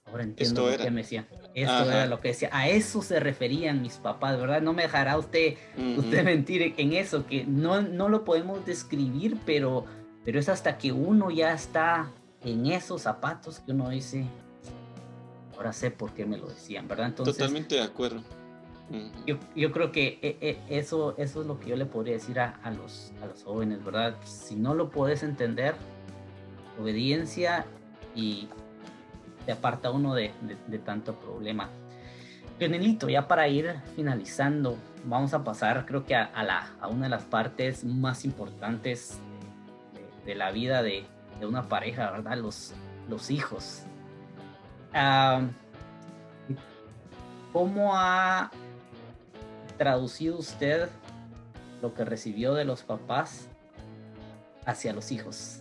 S1: ahora entiendo lo que me decía. Esto era lo que decía. A eso se referían mis papás, ¿verdad? No me dejará usted mentir en eso, que no lo podemos describir, pero es hasta que uno ya está en esos zapatos que uno dice, ahora sé por qué me lo decían, ¿verdad? Entonces,
S2: totalmente de acuerdo.
S1: Yo creo que eso es lo que yo le podría decir a los jóvenes, ¿verdad? Si no lo puedes entender, obediencia y te aparta uno de tanto problema. Leonelito, ya para ir finalizando, vamos a pasar creo que a una de las partes más importantes de la vida de una pareja, ¿verdad? Los hijos. ¿Cómo ha traducido usted lo que recibió de los papás hacia los hijos?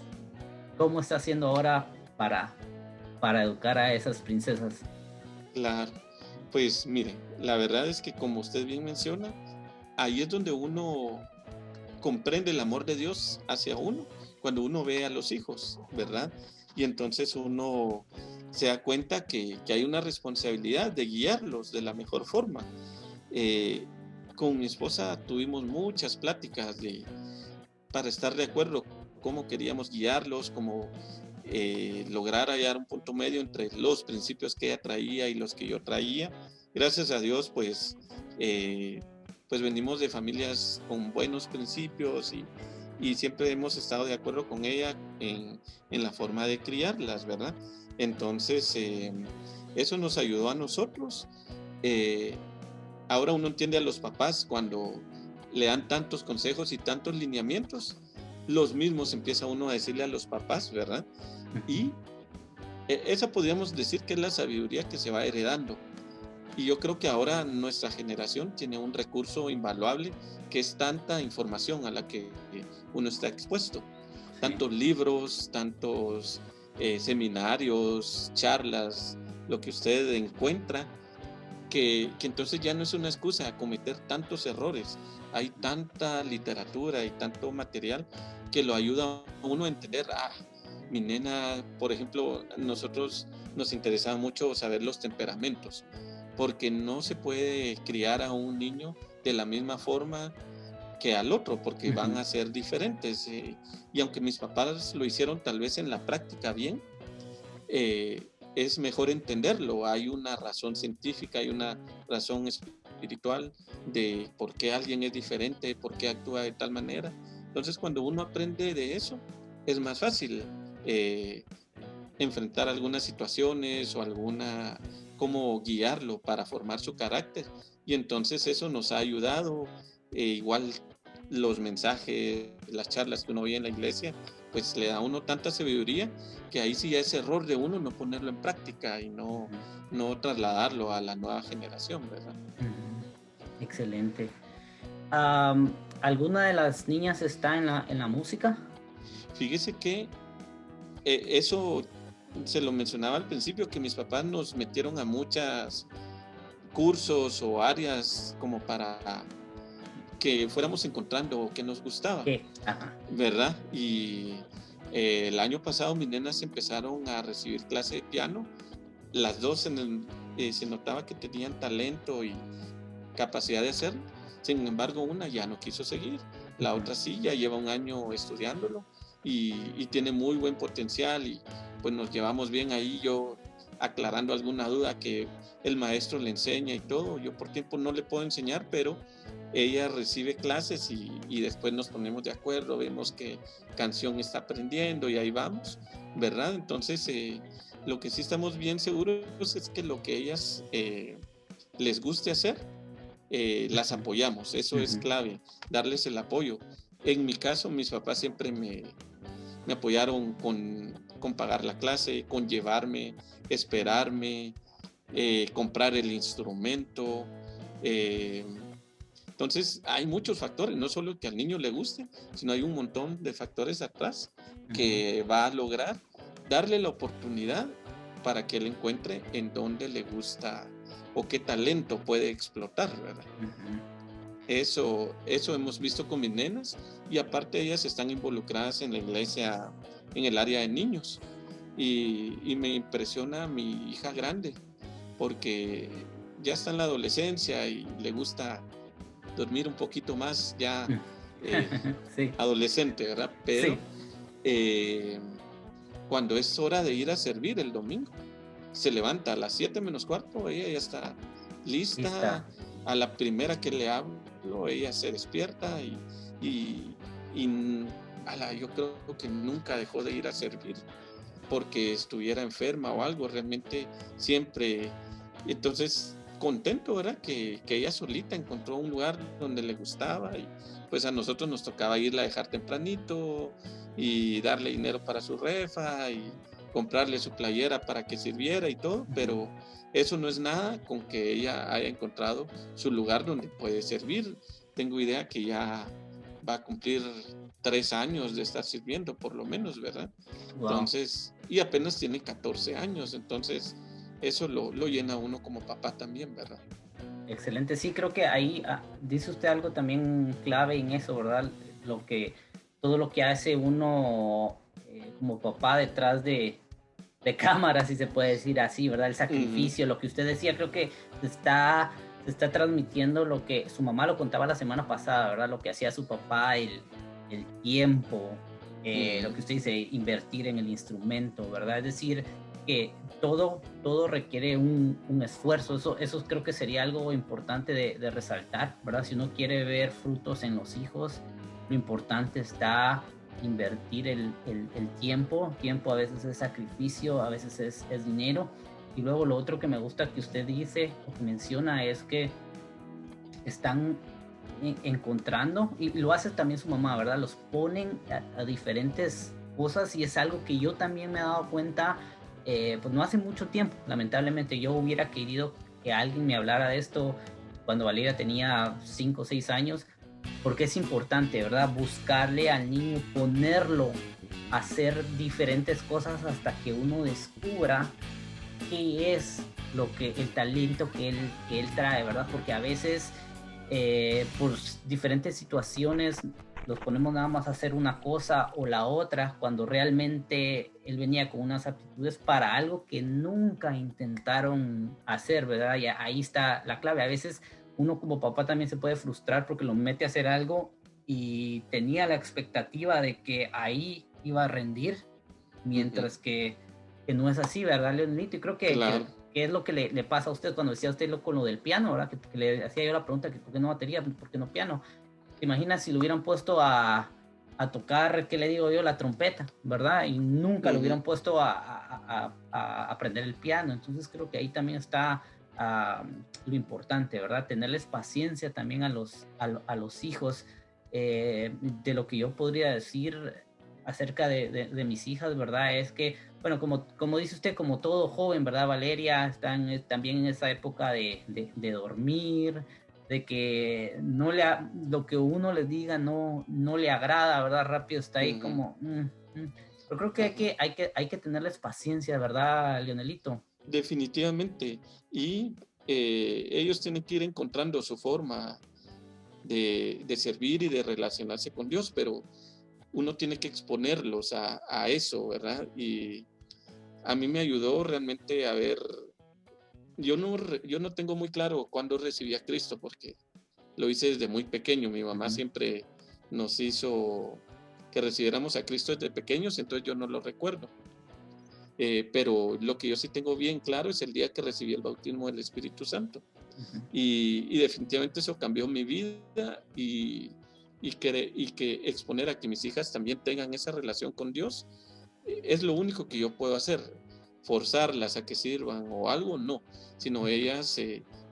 S1: ¿Cómo está haciendo ahora para educar a esas princesas?
S2: Claro, pues mire, la verdad es que como usted bien menciona, ahí es donde uno comprende el amor de Dios hacia uno, cuando uno ve a los hijos, ¿verdad? Y entonces uno se da cuenta que hay una responsabilidad de guiarlos de la mejor forma. Con mi esposa tuvimos muchas pláticas para estar de acuerdo cómo queríamos guiarlos, cómo lograr hallar un punto medio entre los principios que ella traía y los que yo traía. Gracias a Dios, pues venimos de familias con buenos principios y siempre hemos estado de acuerdo con ella en la forma de criarlas, ¿verdad? Entonces, eso nos ayudó a nosotros. Ahora uno entiende a los papás cuando le dan tantos consejos y tantos lineamientos, los mismos empieza uno a decirle a los papás, ¿verdad? Y esa podríamos decir que es la sabiduría que se va heredando. Y yo creo que ahora nuestra generación tiene un recurso invaluable, que es tanta información a la que uno está expuesto.
S1: Sí.
S2: Tantos libros, tantos seminarios, charlas, lo que usted encuentra, que entonces ya no es una excusa a cometer tantos errores. Hay tanta literatura y tanto material que lo ayuda a uno a entender. Mi nena, por ejemplo, nosotros nos interesaba mucho saber los temperamentos, porque no se puede criar a un niño de la misma forma que al otro, porque van a ser diferentes. Y aunque mis papás lo hicieron tal vez en la práctica bien, es mejor entenderlo. Hay una razón científica, hay una razón espiritual de por qué alguien es diferente, por qué actúa de tal manera. Entonces, cuando uno aprende de eso, es más fácil enfrentar algunas situaciones o cómo guiarlo para formar su carácter. Y entonces eso nos ha ayudado. Igual los mensajes, las charlas que uno oye en la iglesia, pues le da a uno tanta sabiduría que ahí sí es error de uno no ponerlo en práctica y no trasladarlo a la nueva generación, ¿verdad?
S1: Excelente. ¿Alguna de las niñas está en la música?
S2: Fíjese que eso se lo mencionaba al principio, que mis papás nos metieron a muchos cursos o áreas como para que fuéramos encontrando qué nos gustaba, ¿verdad? Y el año pasado mis nenas empezaron a recibir clase de piano. Las dos se notaba que tenían talento y capacidad de hacerlo. Sin embargo, una ya no quiso seguir. La otra sí, ya lleva un año estudiándolo y tiene muy buen potencial, y pues nos llevamos bien ahí, yo aclarando alguna duda que el maestro le enseña y todo. Yo por tiempo no le puedo enseñar, pero ella recibe clases y después nos ponemos de acuerdo, vemos qué canción está aprendiendo y ahí vamos, ¿verdad? Entonces, lo que sí estamos bien seguros es que lo que ellas les guste hacer, las apoyamos. Eso es clave, darles el apoyo. En mi caso, mis papás siempre me apoyaron con pagar la clase, con llevarme, esperarme, comprar el instrumento. Entonces hay muchos factores, no solo que al niño le guste, sino hay un montón de factores atrás que va a lograr darle la oportunidad para que él encuentre en dónde le gusta o qué talento puede explotar, ¿verdad? Eso hemos visto con mis nenas, y aparte ellas están involucradas en la iglesia en el área de niños, y me impresiona mi hija grande, porque ya está en la adolescencia y le gusta dormir un poquito más, ya sí. Adolescente, ¿verdad? Pero sí. Cuando es hora de ir a servir el domingo, se levanta a las 7 menos cuarto, ella ya está lista. A la primera que le hablo, ella se despierta y yo creo que nunca dejó de ir a servir porque estuviera enferma o algo, realmente siempre. Entonces, contento, ¿verdad? Que ella solita encontró un lugar donde le gustaba, y pues a nosotros nos tocaba irla a dejar tempranito y darle dinero para su refa y comprarle su playera para que sirviera y todo, pero eso no es nada con que ella haya encontrado su lugar donde puede servir. Tengo idea que ya va a cumplir 3 años de estar sirviendo, por lo menos, ¿verdad? Wow. Entonces, y apenas tiene 14 años, entonces eso lo llena a uno como papá también, ¿verdad?
S1: Excelente, sí, creo que ahí dice usted algo también clave en eso, ¿verdad? Todo lo que hace uno como papá detrás de cámara, si se puede decir así, ¿verdad? El sacrificio, lo que usted decía, creo que se está transmitiendo lo que su mamá lo contaba la semana pasada, ¿verdad? Lo que hacía su papá, el tiempo, lo que usted dice, invertir en el instrumento, ¿verdad? Es decir, que todo requiere un esfuerzo. Eso creo que sería algo importante de resaltar, ¿verdad? Si uno quiere ver frutos en los hijos, lo importante está invertir el tiempo. Tiempo a veces es sacrificio, a veces es dinero. Y luego lo otro que me gusta que usted dice o que menciona es que están encontrando, y lo hace también su mamá, ¿verdad? Los ponen a diferentes cosas, y es algo que yo también me he dado cuenta, pues no hace mucho tiempo. Lamentablemente yo hubiera querido que alguien me hablara de esto cuando Valeria tenía 5 o 6 años, porque es importante, ¿verdad? Buscarle al niño, ponerlo a hacer diferentes cosas hasta que uno descubra qué es el talento que él trae, ¿verdad? Porque a veces por diferentes situaciones los ponemos nada más a hacer una cosa o la otra, cuando realmente él venía con unas aptitudes para algo que nunca intentaron hacer, ¿verdad? Y ahí está la clave. A veces uno como papá también se puede frustrar porque lo mete a hacer algo y tenía la expectativa de que ahí iba a rendir, mientras que no es así, ¿verdad, Leonelito? Y creo
S2: Claro.
S1: que es lo que le pasa a usted cuando decía usted con lo del piano, ¿verdad? Que le hacía yo la pregunta, que ¿por qué no batería? ¿Por qué no piano? ¿Te imaginas si lo hubieran puesto a tocar, qué le digo yo, la trompeta, ¿verdad? Y nunca lo hubieran puesto a aprender el piano. Entonces creo que ahí también está lo importante, ¿verdad? Tenerles paciencia también a los hijos. De lo que yo podría decir acerca de mis hijas, ¿verdad? Es que, bueno, como dice usted, como todo joven, ¿verdad, Valeria? Están también en esa época de dormir, de que lo que uno les diga no le agrada, ¿verdad? Rápido está ahí como... Pero creo que hay que tenerles paciencia, ¿verdad, Leonelito?
S2: Definitivamente. Y ellos tienen que ir encontrando su forma de servir y de relacionarse con Dios, pero uno tiene que exponerlos a eso, ¿verdad? Y a mí me ayudó realmente a ver, yo no tengo muy claro cuándo recibí a Cristo, porque lo hice desde muy pequeño. Mi mamá siempre nos hizo que recibiéramos a Cristo desde pequeños, entonces yo no lo recuerdo. Pero lo que yo sí tengo bien claro es el día que recibí el bautismo del Espíritu Santo. Y definitivamente eso cambió mi vida y que exponer a que mis hijas también tengan esa relación con Dios es lo único que yo puedo hacer. Forzarlas a que sirvan o algo, no, sino ellas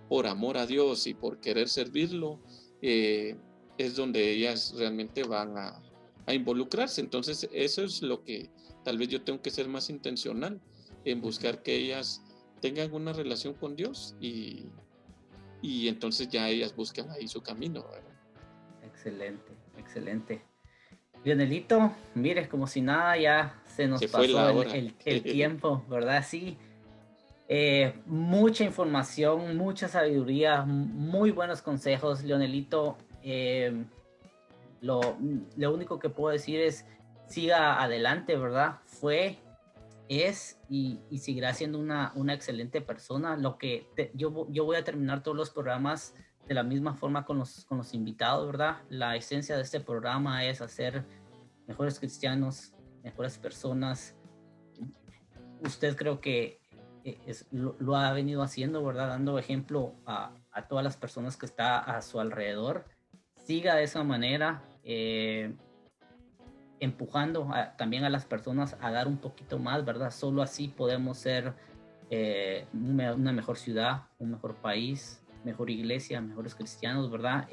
S2: por amor a Dios y por querer servirlo, es donde ellas realmente van a involucrarse. Entonces eso es lo que tal vez yo tengo que ser más intencional en buscar que ellas tengan una relación con Dios y entonces ya ellas buscan ahí su camino, ¿verdad?
S1: Excelente, excelente. Leonelito, mire, como si nada, ya se nos
S2: Se fue
S1: pasó
S2: la hora.
S1: el tiempo, ¿verdad? Sí. Mucha información, mucha sabiduría, muy buenos consejos, Leonelito. Lo único que puedo decir es siga adelante, ¿verdad? Es y seguirá siendo una excelente persona. Yo voy a terminar todos los programas de la misma forma con los invitados, ¿verdad? La esencia de este programa es hacer mejores cristianos, mejores personas. Usted creo que lo ha venido haciendo, ¿verdad? Dando ejemplo a todas las personas que está a su alrededor. Siga de esa manera. Empujando también a las personas a dar un poquito más, ¿verdad? Solo así podemos ser una mejor ciudad, un mejor país, mejor iglesia, mejores cristianos, ¿verdad?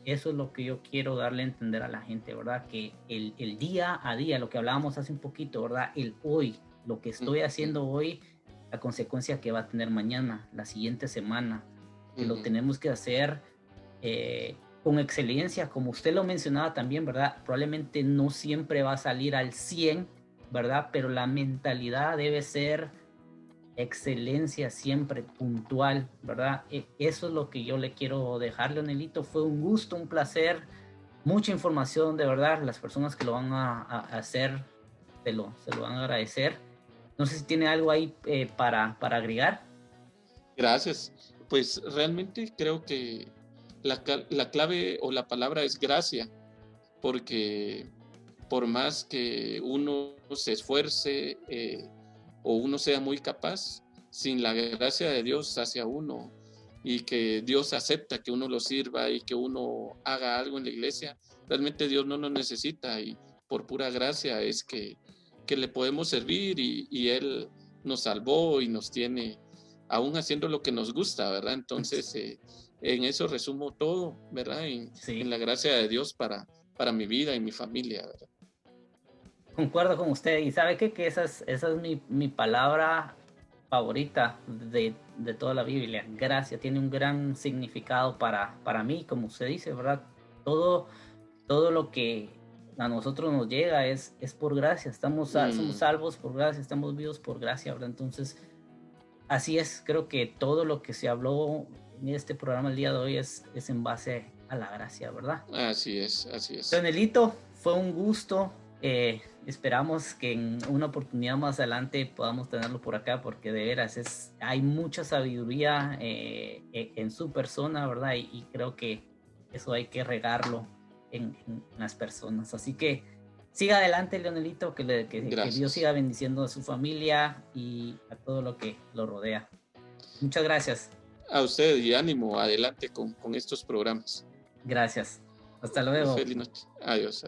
S1: Eso es lo que yo quiero darle a entender a la gente, ¿verdad? Que el día a día, lo que hablábamos hace un poquito, ¿verdad? El hoy, lo que estoy haciendo hoy, la consecuencia que va a tener mañana, la siguiente semana, que lo tenemos que hacer con excelencia, como usted lo mencionaba también, ¿verdad? Probablemente no siempre va a salir al 100, ¿verdad? Pero la mentalidad debe ser excelencia siempre, puntual, ¿verdad? Eso es lo que yo le quiero dejar, Leonelito. Fue un gusto, un placer, mucha información, de verdad. Las personas que lo van a hacer se lo van a agradecer. No sé si tiene algo ahí para agregar.
S2: Gracias. Pues realmente creo que la clave o la palabra es gracia, porque por más que uno se esfuerce o uno sea muy capaz, sin la gracia de Dios hacia uno y que Dios acepta que uno lo sirva y que uno haga algo en la iglesia, realmente Dios no nos necesita y por pura gracia es que le podemos servir y Él nos salvó y nos tiene aún haciendo lo que nos gusta, ¿verdad? Entonces, en eso resumo todo, ¿verdad? En la gracia de Dios para mi vida y mi familia, ¿verdad?
S1: Concuerdo con usted y sabe qué? Que esa es mi palabra favorita de toda la Biblia. Gracia tiene un gran significado para mí, como usted dice, ¿verdad? Todo lo que a nosotros nos llega es por gracia. Somos salvos por gracia, estamos vivos por gracia, ¿verdad? Entonces, así es. Creo que todo lo que se habló en este programa el día de hoy es en base a la gracia, ¿verdad?
S2: Así es, así es.
S1: Leonelito, fue un gusto. Esperamos que en una oportunidad más adelante podamos tenerlo por acá, porque de veras hay mucha sabiduría en su persona, ¿verdad? Y creo que eso hay que regarlo en las personas. Así que siga adelante, Leonelito, que Dios siga bendiciendo a su familia y a todo lo que lo rodea. Muchas gracias.
S2: A usted y ánimo, adelante con estos programas.
S1: Gracias. Hasta luego.
S2: Feliz noche. Adiós.